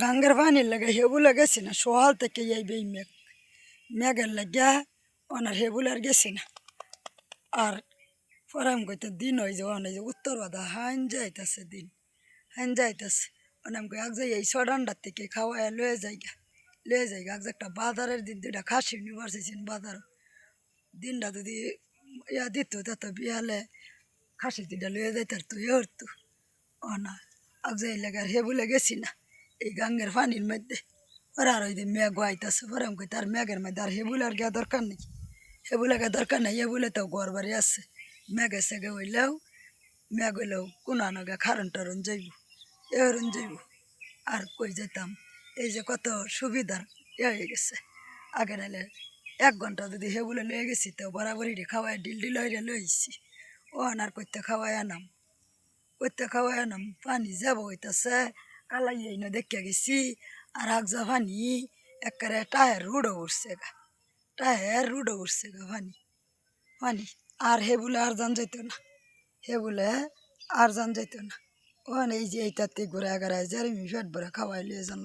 গাঙ্গের পানির লাগে হেবুলে গেছি না সকাল থেকে এই মেঘের লাগিয়া ওনার হেবুলার গেছি না আর ফরাম কইতে দিন হয়ে যাওয়া অনেক উত্তর বাধা হাইন যাইতেছে দিন হাইন যাইতেছে অনেক এক যাই এই সডান্ডার থেকে খাওয়ায় লয়ে যাইগা এক যে একটা বাজারের দিন দুইটা খাসি নিবাসেছেন বাজার দিনটা যদি ইয়া দিত তত বিয়ালে খাসি দুইটা লয়ে যাইতার তো ইয়ে হতো ও না এক যে এই লাগার হেবুলে গেছি না এই গাঙ্গের পানির মধ্যে ওরা আর ওই যে মেঘ আইতেছে ফরাম কই তার মেঘের মধ্যে আর হেবুলার গিয়া দরকার নেই হেবুলে গিয়া দরকার নেই হেবুলে তো ঘর বাড়ি আছে মেঘে সেগে হইলেও মেঘ হইলেও কোনো নগে খারণ টারণ যাইব এরণ যাইব আর কই যেতাম এই যে কত সুবিধার ইয়ে হয়ে গেছে আগে নাহলে 1 ঘন্টা যদি হেবুলে লয়ে গেছি তো বরাবরই খাওয়াই ডিল হইলে লইছি ও আনার করতে খাওয়াই আনাম পানি যাব হইতেছে কালাই এই না দেখে গেছি আর আগজা পানি একেবারে টায়ার রুডো উঠছে গা পানি আর হেবুলে আর জান যেত না হেবুলে আর জান যেত না ওখানে এই যে এইটাতে ঘুরে আগার জারি পেট ভরে খাওয়াই লিয়ে জান